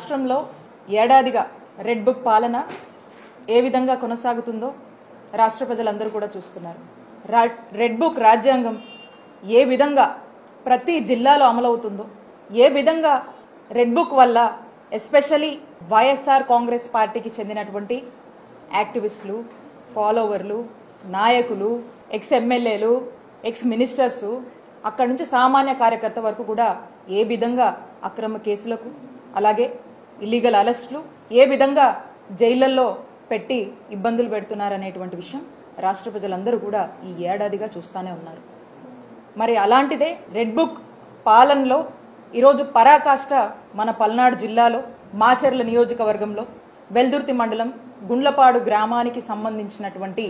రాష్ట్రంలో ఏడాదిగా red book పాలన ఏ విధంగా కొనసాగుతుందో రాష్ట్ర ప్రజలందరూ కూడా చూస్తున్నారు. రెడ్ బుక్ రాజ్యాంగం ఏ విధంగా ప్రతి జిల్లాలో అమలవుతుందో, ఏ విధంగా రెడ్ బుక్ వల్ల ఎస్పెషల్లీ వైఎస్ఆర్ కాంగ్రెస్ పార్టీకి చెందినటువంటి యాక్టివిస్టులు, ఫాలోవర్లు, నాయకులు, ఎక్స్ ఎమ్మెల్యేలు, ఎక్స్ మినిస్టర్స్, అక్కడి నుంచి సామాన్య కార్యకర్త వరకు కూడా ఏ విధంగా అక్రమ కేసులకు, అలాగే ఇల్లీగల్ అరెస్టులు, ఏ విధంగా జైళ్లలో పెట్టి ఇబ్బందులు పెడుతున్నారనేటువంటి విషయం రాష్ట్ర ప్రజలందరూ కూడా ఈ ఏడాదిగా చూస్తూనే ఉన్నారు. మరి అలాంటిదే రెడ్ బుక్ పాలనలో ఈరోజు పరాకాష్ట మన పల్నాడు జిల్లాలో మాచర్ల నియోజకవర్గంలో వెల్దుర్తి మండలం గుండ్లపాడు గ్రామానికి సంబంధించినటువంటి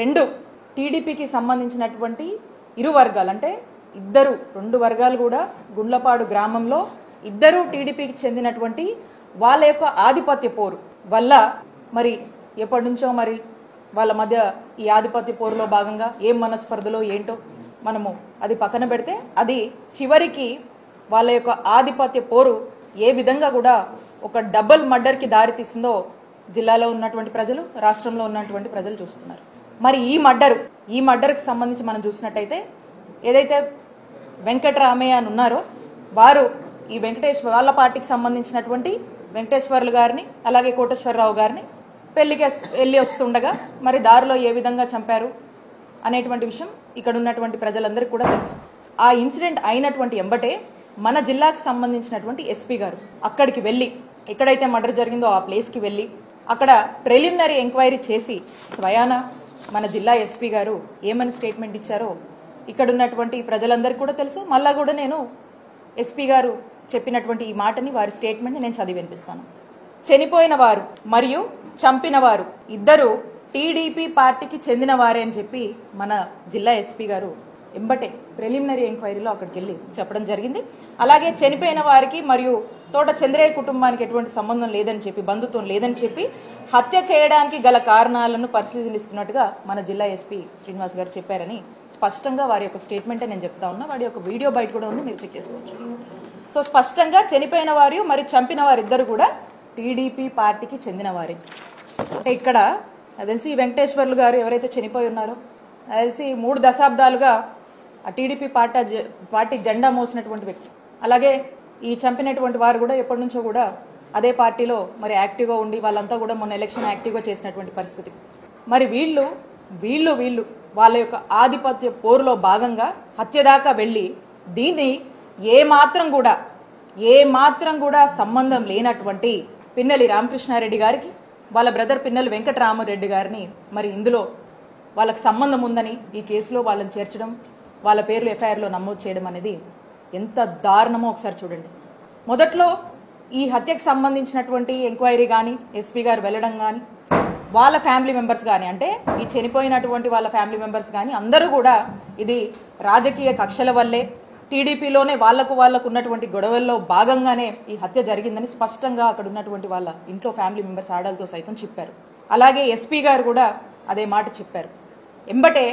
రెండు టీడీపీకి సంబంధించినటువంటి ఇరు వర్గాలు, అంటే రెండు వర్గాలు కూడా గుండ్లపాడు గ్రామంలో ఇద్దరు టీడీపీకి చెందినటువంటి వాళ్ళ యొక్క ఆధిపత్య పోరు వల్ల మరి ఎప్పటి నుంచో మరి వాళ్ళ మధ్య ఈ ఆధిపత్య పోరులో భాగంగా ఏం మనస్పర్ధలో ఏంటో మనము అది పక్కన పెడితే, అది చివరికి వాళ్ళ యొక్క ఆధిపత్య పోరు ఏ విధంగా కూడా ఒక డబుల్ మర్డర్కి దారితీస్తుందో జిల్లాలో ఉన్నటువంటి ప్రజలు, రాష్ట్రంలో ఉన్నటువంటి ప్రజలు చూస్తున్నారు. మరి ఈ మర్డర్కి సంబంధించి మనం చూసినట్టయితే ఏదైతే వెంకటరామయ్య అని ఉన్నారో వారు ఈ వెంకటేశ్వర వాళ్ళ పార్టీకి సంబంధించినటువంటి వెంకటేశ్వర్లు గారిని, అలాగే కోటేశ్వరరావు గారిని పెళ్లికి వెళ్ళి వస్తుండగా మరి దారిలో ఏ విధంగా చంపారు అనేటువంటి విషయం ఇక్కడ ఉన్నటువంటి ప్రజలందరికీ కూడా తెలుసు. ఆ ఇన్సిడెంట్ అయినటువంటి ఎంబటే మన జిల్లాకు సంబంధించినటువంటి ఎస్పీ గారు అక్కడికి వెళ్ళి, ఎక్కడైతే మర్డర్ జరిగిందో ఆ ప్లేస్కి వెళ్ళి అక్కడ ప్రిలిమినరీ ఎంక్వైరీ చేసి స్వయాన మన జిల్లా ఎస్పీ గారు ఏమని స్టేట్మెంట్ ఇచ్చారో ఇక్కడ ఉన్నటువంటి ప్రజలందరికీ కూడా తెలుసు. మళ్ళా కూడా నేను ఎస్పీ గారు చెప్పినటువంటి ఈ మాటని, వారి స్టేట్మెంట్ని నేను చదివి వినిపిస్తాను. చనిపోయిన వారు మరియు చంపిన వారు ఇద్దరు టీడీపీ పార్టీకి చెందిన వారే అని చెప్పి మన జిల్లా ఎస్పీ గారు ఎంబటే ప్రిలిమినరీ ఎంక్వైరీలో అక్కడికి వెళ్ళి చెప్పడం జరిగింది. అలాగే చనిపోయిన వారికి మరియు తోట చంద్రయ్య కుటుంబానికి ఎటువంటి సంబంధం లేదని చెప్పి, బంధుత్వం లేదని చెప్పి హత్య చేయడానికి గల కారణాలను పరిశీలిస్తున్నట్టుగా మన జిల్లా ఎస్పీ శ్రీనివాస్ గారు చెప్పారని స్పష్టంగా వారి యొక్క స్టేట్మెంటే నేను చెప్తా ఉన్నా. వాడి యొక్క వీడియో బయట కూడా ఉంది, మీరు చెక్ చేసుకోవచ్చు. సో స్పష్టంగా చనిపోయిన వారు మరియు చంపిన వారిద్దరు కూడా టీడీపీ పార్టీకి చెందిన వారే. అంటే ఇక్కడ తెలిసి వెంకటేశ్వర్లు గారు ఎవరైతే చనిపోయి ఉన్నారో తెలిసి 3 దశాబ్దాలుగా ఆ టీడీపీ పార్టీ జెండా మోసినటువంటి వ్యక్తి. అలాగే ఈ చంపినటువంటి వారు కూడా ఎప్పటి నుంచో కూడా అదే పార్టీలో మరి యాక్టివ్గా ఉండి వాళ్ళంతా కూడా మొన్న ఎలక్షన్ యాక్టివ్గా చేసినటువంటి పరిస్థితి. మరి వీళ్ళు వాళ్ళ యొక్క ఆధిపత్య పోరులో భాగంగా హత్య దాకా వెళ్ళి దీన్ని ఏ మాత్రం కూడా సంబంధం లేనటువంటి పిన్నెల్లి రామకృష్ణారెడ్డి గారికి, వాళ్ళ బ్రదర్ పిన్నెల్లి వెంకటరామరెడ్డి గారిని మరి ఇందులో వాళ్ళకి సంబంధం ఉందని ఈ కేసులో వాళ్ళని చేర్చడం, వాళ్ళ పేర్లు ఎఫ్ఐఆర్లో నమోదు చేయడం అనేది ఎంత దారుణమో ఒకసారి చూడండి. మొదట్లో ఈ హత్యకు సంబంధించినటువంటి ఎంక్వైరీ కానీ, ఎస్పీ గారు వెళ్ళడం కానీ, వాళ్ళ ఫ్యామిలీ మెంబర్స్ కానీ, అంటే ఈ చనిపోయినటువంటి వాళ్ళ ఫ్యామిలీ మెంబర్స్ కానీ అందరూ కూడా ఇది రాజకీయ కక్షల వల్లే, టీడీపీలోనే వాళ్లకు ఉన్నటువంటి గొడవల్లో భాగంగానే ఈ హత్య జరిగిందని స్పష్టంగా అక్కడ ఉన్నటువంటి వాళ్ళ ఇంట్లో ఫ్యామిలీ మెంబర్స్ ఆడలతో సైతం చెప్పారు. అలాగే ఎస్పీ గారు కూడా అదే మాట చెప్పారు. ఎంబటే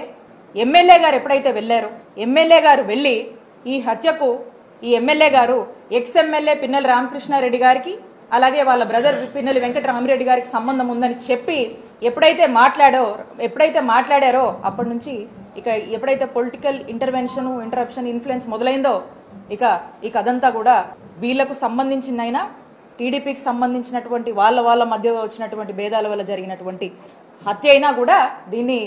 ఎమ్మెల్యే గారు ఎప్పుడైతే వెళ్ళారో, ఎమ్మెల్యే గారు వెళ్ళి ఈ హత్యకు ఈ ఎమ్మెల్యే గారు ఎక్స్ ఎమ్మెల్యే పిన్నెల్లి రామకృష్ణారెడ్డి గారికి, అలాగే వాళ్ళ బ్రదర్ పిన్నెల్లి వెంకటరామరెడ్డి గారికి సంబంధం ఉందని చెప్పి ఎప్పుడైతే మాట్లాడారో అప్పటి నుంచి ఇక ఎప్పుడైతే పొలిటికల్ ఇంటరప్షన్ ఇన్ఫ్లుయెన్స్ మొదలైందో ఇక ఈ కథంతా కూడా వీళ్లకు సంబంధించిందైనా, టీడీపీకి సంబంధించినటువంటి వాళ్ళ మధ్య వచ్చినటువంటి భేదాల వల్ల జరిగినటువంటి హత్య అయినా కూడా దీన్ని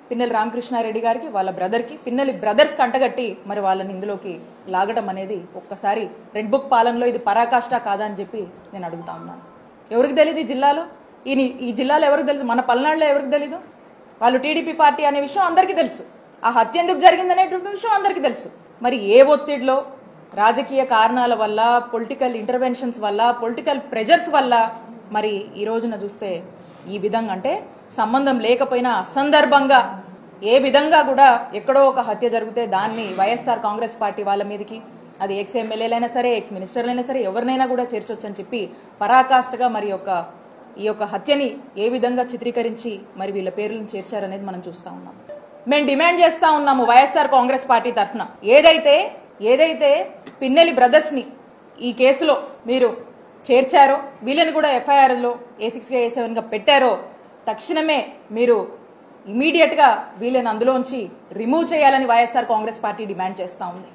పిన్నెల్లి రామకృష్ణారెడ్డి గారికి, వాళ్ళ బ్రదర్కి, పిన్నెల్లి బ్రదర్స్ కంటగట్టి మరి వాళ్ళని ఇందులోకి లాగడం అనేది ఒక్కసారి రెడ్ బుక్ పాలనలో ఇది పరాకాష్ట కాదా అని చెప్పి నేను అడుగుతా ఉన్నాను. ఎవరికి తెలియదు ఈ జిల్లాలో? ఈ జిల్లాలో ఎవరికి తెలియదు? మన పల్నాడులో ఎవరికి తెలీదు? వాళ్ళు టీడీపీ పార్టీ అనే విషయం అందరికీ తెలుసు. ఆ హత్య ఎందుకు జరిగిందనేటువంటి విషయం అందరికీ తెలుసు. మరి ఏ ఒత్తిడిలో, రాజకీయ కారణాల వల్ల, పొలిటికల్ ఇంటర్వెన్షన్స్ వల్ల, పొలిటికల్ ప్రెజర్స్ వల్ల మరి ఈ రోజున చూస్తే ఈ విధంగా, అంటే సంబంధం లేకపోయినా అసందర్భంగా ఏ విధంగా కూడా ఎక్కడో ఒక హత్య జరిగితే దాన్ని వైఎస్ఆర్ కాంగ్రెస్ పార్టీ వాళ్ళ మీదకి, అది ఎక్స్ ఎమ్మెల్యేలైనా సరే, ఎక్స్ మినిస్టర్లైనా సరే, ఎవరినైనా కూడా చేర్చొచ్చని చెప్పి పరాకాష్ఠగా మరి ఈ యొక్క హత్యని ఏ విధంగా చిత్రీకరించి మరి వీళ్ళ పేర్లను చేర్చారనేది మనం చూస్తా ఉన్నాం. మేము డిమాండ్ చేస్తా ఉన్నాము వైఎస్ఆర్ కాంగ్రెస్ పార్టీ తరఫున, ఏదైతే పిన్నెల్లి బ్రదర్స్ ని ఈ కేసులో మీరు చేర్చారో, వీళ్ళని కూడా ఎఫ్ఐఆర్లో A6గా A7గా పెట్టారో తక్షణమే మీరు ఇమీడియట్గా వీళ్ళని అందులోంచి రిమూవ్ చేయాలని వైఎస్ఆర్ కాంగ్రెస్ పార్టీ డిమాండ్ చేస్తూ ఉంది.